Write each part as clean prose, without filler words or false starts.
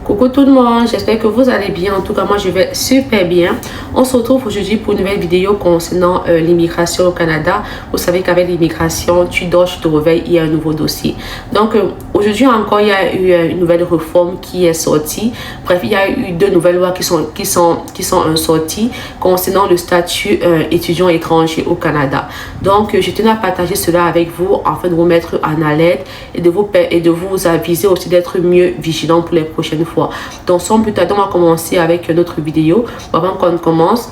Coucou tout le monde, j'espère que vous allez bien. En tout cas, moi je vais super bien. On se retrouve aujourd'hui pour une nouvelle vidéo concernant l'immigration au Canada. Vous savez qu'avec l'immigration, tu dors, tu te réveilles, il y a un nouveau dossier. Donc aujourd'hui encore, il y a eu une nouvelle réforme qui est sortie. Bref, il y a eu deux nouvelles lois qui sont sorties concernant le statut étudiant étranger au Canada. Donc je tenais à partager cela avec vous afin de vous mettre en alerte et de vous aviser aussi d'être mieux vigilant pour les prochaines fois. Donc sans plus tarder, on va commencer avec notre vidéo. Avant qu'on commence,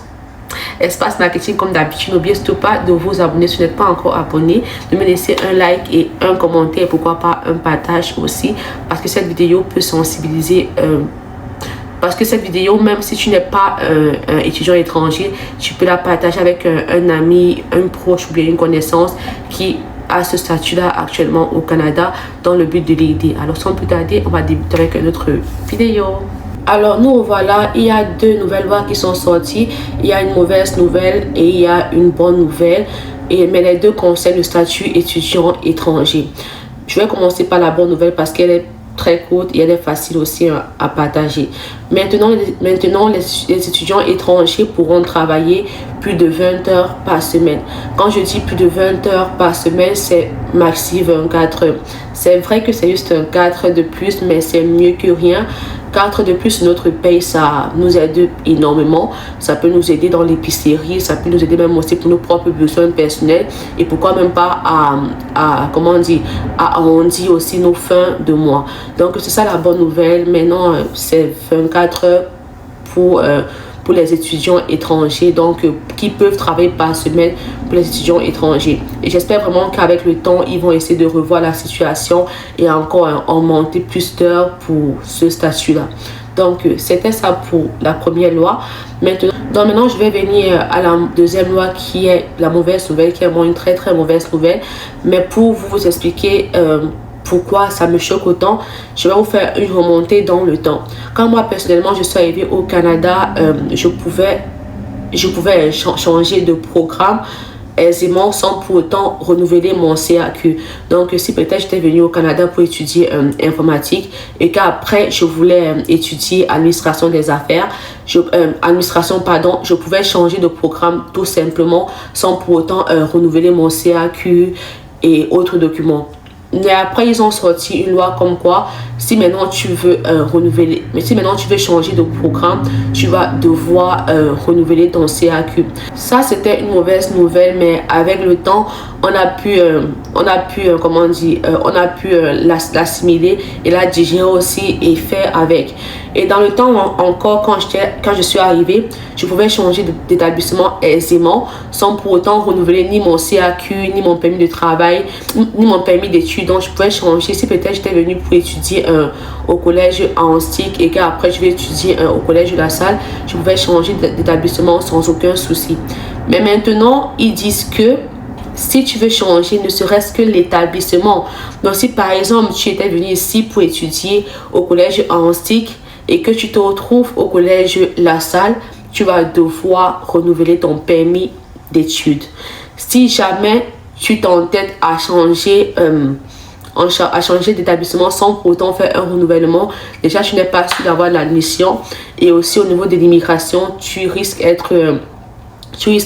Espace Marketing, comme d'habitude, n'oubliez surtout pas de vous abonner si vous n'êtes pas encore abonné, de me laisser un like et un commentaire et pourquoi pas un partage aussi, parce que cette vidéo peut sensibiliser parce que cette vidéo, même si tu n'es pas un étudiant étranger, tu peux la partager avec un ami, un proche ou bien une connaissance qui a ce statut-là actuellement au Canada dans le but de l'aider. Alors sans plus tarder, on va débuter avec notre vidéo. Alors nous voilà, il y a deux nouvelles lois qui sont sorties. Il y a une mauvaise nouvelle et il y a une bonne nouvelle. Mais les deux concernent le statut étudiant étranger. Je vais commencer par la bonne nouvelle parce qu'elle est très courte et elle est facile aussi à partager. Maintenant les étudiants étrangers pourront travailler plus de 20 heures par semaine. Quand je dis plus de 20 heures par semaine, c'est maxi 24 heures. C'est vrai que c'est juste un 4 heures de plus, mais c'est mieux que rien. 4 de plus, notre paye, ça nous aide énormément. Ça peut nous aider dans l'épicerie, ça peut nous aider même aussi pour nos propres besoins personnels. Et pourquoi même pas à arrondir aussi nos fins de mois. Donc c'est ça la bonne nouvelle. Maintenant, c'est 24 heures pour les étudiants étrangers, donc qui peuvent travailler par semaine pour les étudiants étrangers. Et j'espère vraiment qu'avec le temps, ils vont essayer de revoir la situation et encore augmenter plus d'heures pour ce statut-là. Donc, c'était ça pour la première loi. Maintenant, je vais venir à la deuxième loi qui est la mauvaise nouvelle, qui est vraiment une très très mauvaise nouvelle. Mais pour vous expliquer pourquoi ça me choque autant, je vais vous faire une remontée dans le temps. Quand moi personnellement je suis arrivée au Canada, je pouvais changer de programme aisément sans pour autant renouveler mon CAQ. Donc si peut-être j'étais venue au Canada pour étudier informatique et qu'après je voulais étudier administration des affaires, je pouvais changer de programme tout simplement sans pour autant renouveler mon CAQ et autres documents. Mais après, ils ont sorti une loi comme quoi, si maintenant tu veux renouveler, mais si maintenant tu veux changer de programme, tu vas devoir renouveler ton CAQ. Ça, c'était une mauvaise nouvelle, mais avec le temps, on a pu l'assimiler et la digérer aussi et faire avec. Et dans le temps encore, quand je suis arrivée, je pouvais changer d'établissement aisément sans pour autant renouveler ni mon CAQ, ni mon permis de travail, ni mon permis d'études. Donc, je pouvais changer. Si peut-être j'étais venue pour étudier au collège en STIC et qu'après je vais étudier au collège de La Salle, je pouvais changer d'établissement sans aucun souci. Mais maintenant, ils disent que si tu veux changer, ne serait-ce que l'établissement. Donc, si par exemple, tu étais venu ici pour étudier au collège en STIC et que tu te retrouves au collège La Salle, tu vas devoir renouveler ton permis d'études. Si jamais tu t'entêtes à changer d'établissement sans pour autant faire un renouvellement, déjà tu n'es pas sûr d'avoir l'admission et aussi au niveau de l'immigration, tu risques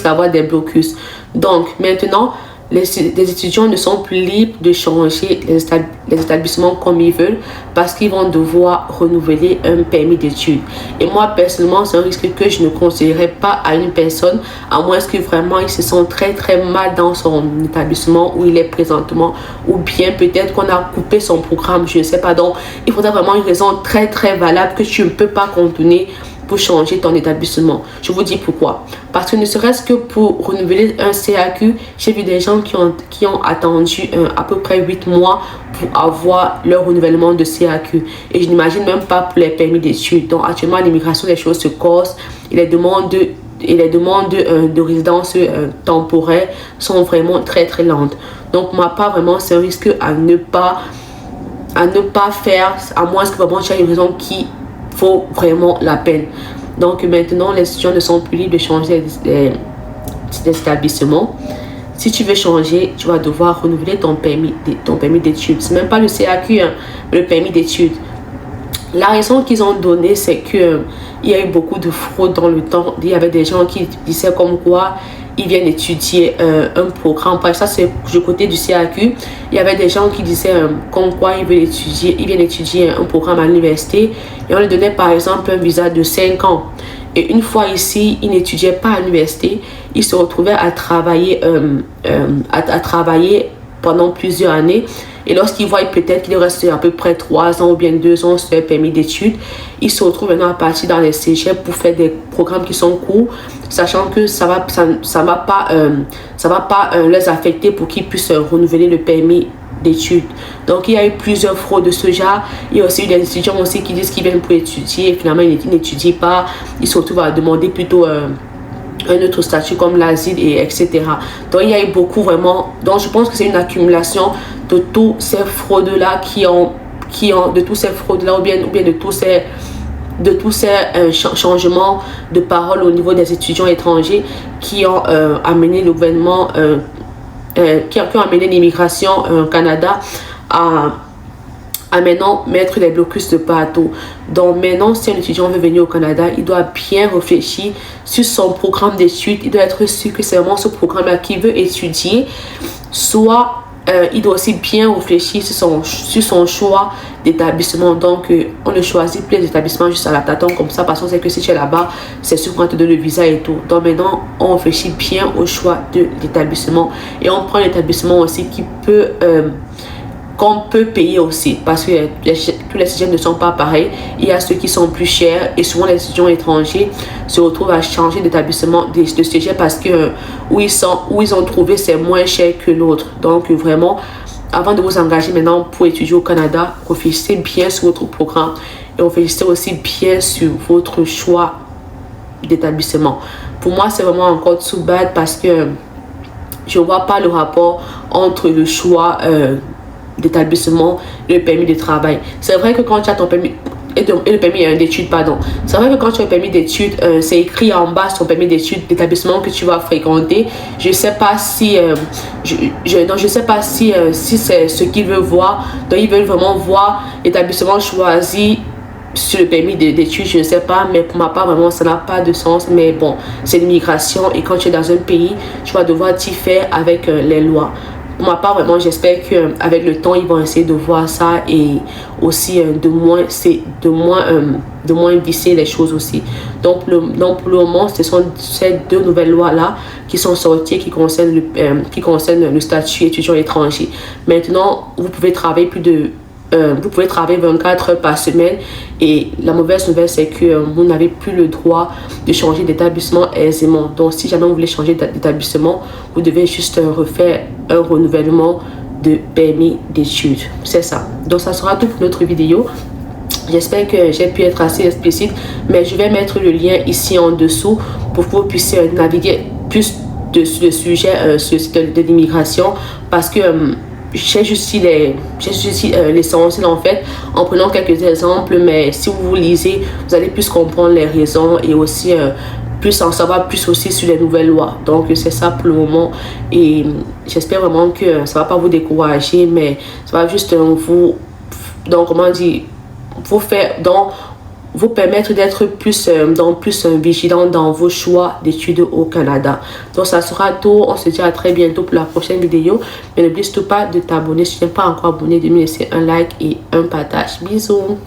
d'avoir des blocus. Donc maintenant, les étudiants ne sont plus libres de changer les établissements comme ils veulent parce qu'ils vont devoir renouveler un permis d'études. Et moi, personnellement, c'est un risque que je ne conseillerais pas à une personne, à moins que vraiment il se sent très très mal dans son établissement où il est présentement, ou bien peut-être qu'on a coupé son programme, je ne sais pas. Donc, il faudrait vraiment une raison très très valable que tu ne peux pas contourner pour changer ton établissement. Je vous dis pourquoi. Parce que ne serait-ce que pour renouveler un CAQ, j'ai vu des gens qui ont attendu à peu près 8 mois pour avoir leur renouvellement de CAQ. Et je n'imagine même pas pour les permis d'études. Donc actuellement, à l'immigration, les choses se corsent et les demandes de résidence temporaire sont vraiment très très lentes. Donc moi, pas vraiment, c'est un risque à ne pas faire, à moins que vraiment tu aies une raison qui vaut vraiment la peine. Donc maintenant, les étudiants ne sont plus libres de changer d'établissement. Si tu veux changer, tu vas devoir renouveler ton permis d'études. C'est même pas le CAQ, hein, le permis d'études. La raison qu'ils ont donnée, c'est que il y a eu beaucoup de fraude dans le temps. Il y avait des gens qui disaient comme quoi ils viennent étudier un programme. Par ça, c'est du côté du CAQ. Il y avait des gens qui disaient comme quoi ils viennent étudier un programme à l'université. Et on leur donnait par exemple un visa de 5 ans. Et une fois ici, ils n'étudiaient pas à l'université. Ils se retrouvaient à travailler pendant plusieurs années. Et lorsqu'ils voient peut-être qu'il reste à peu près 3 ans ou bien 2 ans sur le permis d'études, ils se retrouvent maintenant à partir dans les cégeps pour faire des programmes qui sont courts, sachant que ça va pas les affecter pour qu'ils puissent renouveler le permis d'études. Donc il y a eu plusieurs fraudes de ce genre. Il y a aussi eu des étudiants aussi qui disent qu'ils viennent pour étudier et finalement ils n'étudient pas. Ils se retrouvent à demander plutôt un autre statut comme l'asile et etc. Donc il y a eu beaucoup vraiment. Donc je pense que c'est une accumulation de tous ces fraudes là de tous ces fraudes là ou bien de tous ces changements de parole au niveau des étudiants étrangers qui ont amené le gouvernement qui ont amené l'immigration au Canada à maintenant mettre les blocus de partout. Donc maintenant, si un étudiant veut venir au Canada, il doit bien réfléchir sur son programme d'études. Il doit être sûr que c'est vraiment ce programme-là qu'il veut étudier. Soit il doit aussi bien réfléchir sur son choix d'établissement. Donc on ne choisit plus les établissements juste à la tâtonne comme ça, parce qu'on sait que si tu es là-bas, c'est sûr qu'on te donne le visa et tout. Donc maintenant, on réfléchit bien au choix de l'établissement. Et on prend l'établissement aussi qu'on peut payer aussi, parce que tous les étudiants ne sont pas pareils. Il y a ceux qui sont plus chers et souvent les étudiants étrangers se retrouvent à changer d'établissement de cégep parce que où ils ont trouvé c'est moins cher que l'autre. Donc vraiment, avant de vous engager maintenant pour étudier au Canada, réfléchissez bien sur votre programme et réfléchissez aussi bien sur votre choix d'établissement. Pour moi, c'est vraiment encore too bad parce que je ne vois pas le rapport entre le choix d'établissement et le permis de travail. C'est vrai que quand tu as ton permis et le permis d'études, pardon. C'est vrai que quand tu as un permis d'études, c'est écrit en bas sur ton permis d'études d'établissement que tu vas fréquenter. Je sais pas si je sais pas si c'est ce qu'ils veulent voir. Donc ils veulent vraiment voir l'établissement choisi sur le permis d'études, je ne sais pas, mais pour ma part vraiment ça n'a pas de sens. Mais bon, c'est l'immigration et quand tu es dans un pays, tu vas devoir t'y faire avec les lois. Pour ma part, vraiment, j'espère qu'avec le temps, ils vont essayer de voir ça et aussi de moins visser les choses aussi. Donc, pour le moment, ce sont ces 2 nouvelles lois-là qui sont sorties, qui concernent le statut étudiant étranger. Maintenant, vous pouvez travailler vous pouvez travailler 24 heures par semaine et la mauvaise nouvelle c'est que vous n'avez plus le droit de changer d'établissement aisément. Donc si jamais vous voulez changer d'établissement, vous devez juste refaire un renouvellement de permis d'études. C'est ça. Donc ça sera tout pour notre vidéo. J'espère que j'ai pu être assez explicite, mais je vais mettre le lien ici en dessous pour que vous puissiez naviguer plus sur le sujet de l'immigration parce que j'ai juste l'essentiel en fait en prenant quelques exemples, mais si vous lisez vous allez plus comprendre les raisons et aussi plus en savoir plus aussi sur les nouvelles lois. Donc c'est ça pour le moment et j'espère vraiment que ça va pas vous décourager, mais ça va juste vous vous permettre d'être plus vigilant dans vos choix d'études au Canada. Donc ça sera tout. On se dit à très bientôt pour la prochaine vidéo. Mais n'oublie surtout pas de t'abonner si tu n'es pas encore abonné, de me laisser un like et un partage. Bisous.